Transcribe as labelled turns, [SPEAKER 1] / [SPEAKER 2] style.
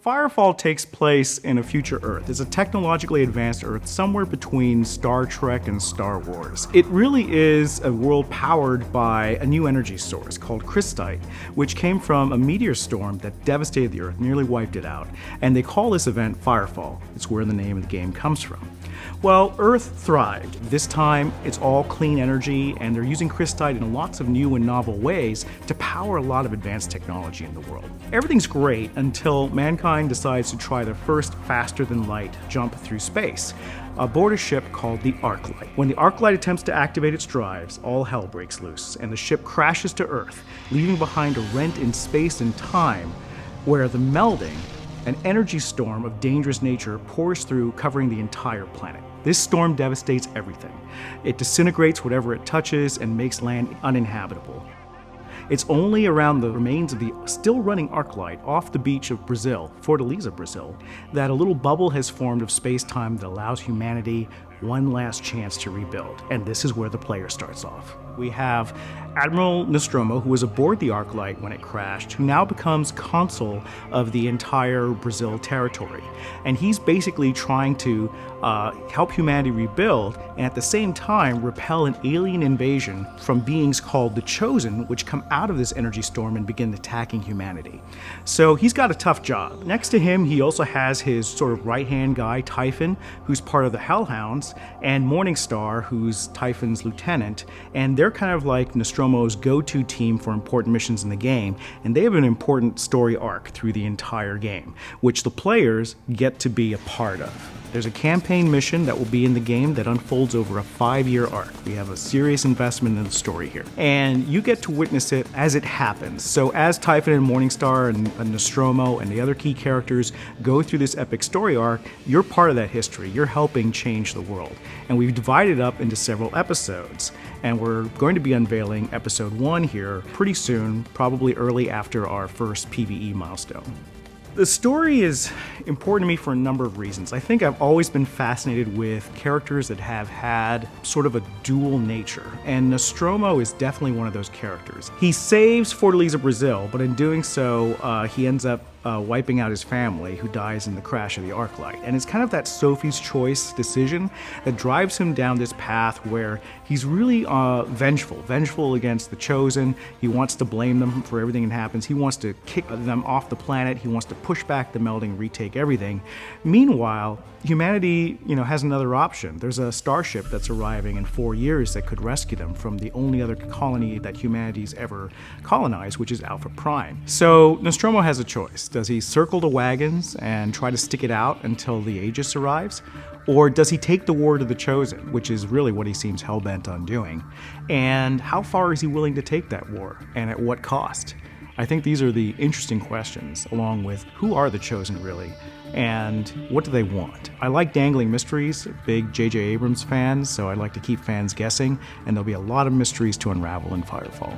[SPEAKER 1] Firefall takes place in a future Earth. It's a technologically advanced Earth somewhere between Star Trek and Star Wars. It really is a world powered by a new energy source called crystite, which came from a meteor storm that devastated the Earth, nearly wiped it out. And they call this event Firefall. It's where the name of the game comes from. Well, Earth thrived. This time, it's all clean energy, and they're using crystite in lots of new and novel ways to power a lot of advanced technology in the world. Everything's great until mankind decides to try their first faster-than-light jump through space, aboard a ship called the Arclight. When the Arclight attempts to activate its drives, all hell breaks loose, and the ship crashes to Earth, leaving behind a rent in space and time where the Melding, an energy storm of dangerous nature, pours through, covering the entire planet. This storm devastates everything. It disintegrates whatever it touches and makes land uninhabitable. It's only around the remains of the still running Arclight off the beach of Brazil, Fortaleza, Brazil, that a little bubble has formed of space-time that allows humanity one last chance to rebuild. And this is where the player starts off. We have Admiral Nostromo, who was aboard the Arclight when it crashed, who now becomes consul of the entire Brazil territory. And he's basically trying to help humanity rebuild and at the same time repel an alien invasion from beings called the Chosen, which come out of this energy storm and begin attacking humanity. So he's got a tough job. Next to him, he also has his sort of right-hand guy, Typhon, who's part of the Hellhounds, and Morningstar, who's Typhon's lieutenant, and they're kind of like Nostromo's go-to team for important missions in the game, and they have an important story arc through the entire game, which the players get to be a part of. There's a campaign mission that will be in the game that unfolds over a 5-year arc. We have a serious investment in the story here, and you get to witness it as it happens. So as Typhon and Morningstar and Nostromo and the other key characters go through this epic story arc, you're part of that history. You're helping change the world. And we've divided up into several episodes, and we're going to be unveiling episode 1 here pretty soon, probably early after our first PvE milestone. The story is important to me for a number of reasons. I think I've always been fascinated with characters that have had sort of a dual nature, and Nostromo is definitely one of those characters. He saves Fortaleza, Brazil, but in doing so, he ends up wiping out his family, who dies in the crash of the Arclight. And it's kind of that Sophie's Choice decision that drives him down this path where he's really vengeful against the Chosen. He wants to blame them for everything that happens. He wants to kick them off the planet. He wants to push back the Melding, retake everything. Meanwhile, humanity, has another option. There's a starship that's arriving in 4 years that could rescue them from the only other colony that humanity's ever colonized, which is Alpha Prime. So Nostromo has a choice. Does he circle the wagons and try to stick it out until the Aegis arrives? Or does he take the war to the Chosen, which is really what he seems hell-bent on doing? And how far is he willing to take that war, and at what cost? I think these are the interesting questions, along with who are the Chosen really, and what do they want? I like dangling mysteries, big J.J. Abrams fan, so I like to keep fans guessing, and there'll be a lot of mysteries to unravel in Firefall.